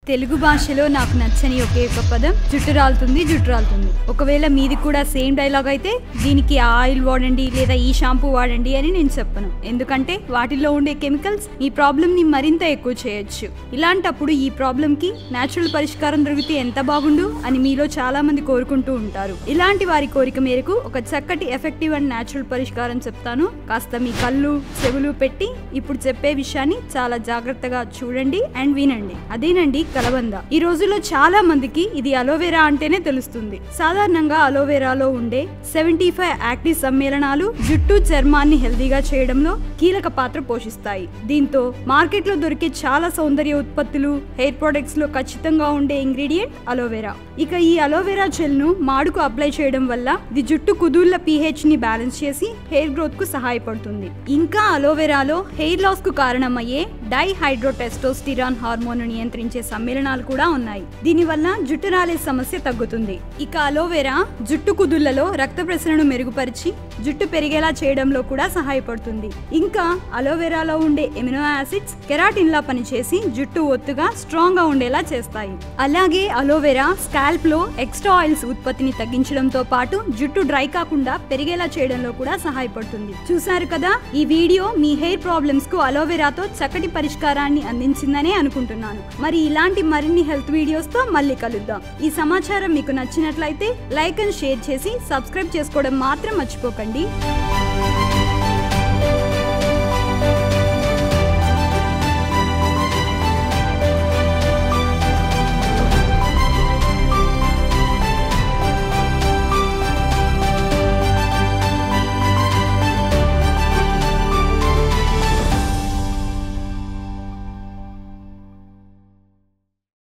తెలుగు భాషలో నాకు నచ్చని ఒకే ఒక పదం జుట్టు రాలుతుంది. ఒకవేళ మీది కూడా సేమ్ డైలాగ్ అయితే దీనికి ఆ ఆయిల్ వాడండి లేదా ఈ షాంపూ వాడండి అని నేను చెప్పను. ఎందుకంటే వాటిలో ఉండే కెమికల్స్ ఈ ప్రాబ్లమ్ ని మరింత ఎక్కువ చేయొచ్చు. ఇలాంటప్పుడు ఈ ప్రాబ్లమ్ కి నేచురల్ పరిష్కారం దొరికితే ఎంత బాగుండు అని మీలో చాలా మంది కోరుకుంటూ ఉంటారు. ఇలాంటి వారి కోరిక మేరకు ఒక చక్కటి ఎఫెక్టివ్ అండ్ నేచురల్ పరిష్కారం చెప్తాను. కాస్త మీ కళ్ళు చెవులు పెట్టి ఇప్పుడు చెప్పే విషయాన్ని చాలా జాగ్రత్తగా చూడండి అండ్ వినండి. అదేనండి కలబంద. ఈ రోజుల్లో చాలా మందికి ఇది అలోవెరా అంటేనే తెలుస్తుంది. సాధారణంగా అలోవెరాలో ఉండే 75 యాక్టివ్ సమ్మేళనాలు జుట్టు చర్మాన్ని హెల్దీగా చేయడంలో కీలక పాత్ర పోషిస్తాయి. దీంతో మార్కెట్ లో దొరికే చాలా సౌందర్య ఉత్పత్తులు హెయిర్ ప్రొడక్ట్స్ లో ఖచ్చితంగా ఉండే ఇంగ్రీడియంట్ అలోవెరా. ఇక ఈ అలోవెరా జెల్ ను మాడుకు అప్లై చేయడం వల్ల ఇది జుట్టు కుదుళ్ల pH ని బ్యాలెన్స్ చేసి హెయిర్ గ్రోత్ కు సహాయపడుతుంది. ఇంకా అలోవెరాలో హెయిర్ లాస్ కు కారణమయ్యే డైహైడ్రోటెస్టోస్టిరాన్ హార్మోన్ నియంత్రించే సమ్మేళనాలు కూడా ఉన్నాయి. దీనివల్ల జుట్టు రాలే సమస్య తగ్గుతుంది. ఇక అలోవెరా జుట్టు కుదుళ్లలో రక్త ప్రసరణను మెరుగుపరిచి జుట్టు పెరిగేలా చేయడంలో కూడా సహాయపడుతుంది. ఇంకా అలోవెరాలో ఉండే ఎమినో యాసిడ్స్ కెరాటిన్ లా పనిచేసి జుట్టు ఒత్తుగా స్ట్రాంగ్ గా ఉండేలా చేస్తాయి. అలాగే అలోవెరా స్కాల్ప్ లో ఎక్స్ట్రా ఆయిల్స్ ఉత్పత్తిని తగ్గించడంతో పాటు జుట్టు డ్రై కాకుండా పెరిగేలా చేయడంలో కూడా సహాయపడుతుంది. చూసారు కదా, ఈ వీడియో మీ హెయిర్ ప్రాబ్లమ్స్ కు అలోవెరాతో చక్కటి పరిష్కారాన్ని అందించిందనే అనుకుంటున్నాను. మరి ఇలాంటి మరిన్ని హెల్త్ వీడియోస్ తో మళ్ళీ కలుద్దాం. ఈ సమాచారం మీకు నచ్చినట్లయితే లైక్ అండ్ షేర్ చేసి సబ్స్క్రైబ్ చేసుకోవడం మాత్రం మర్చిపోకండి.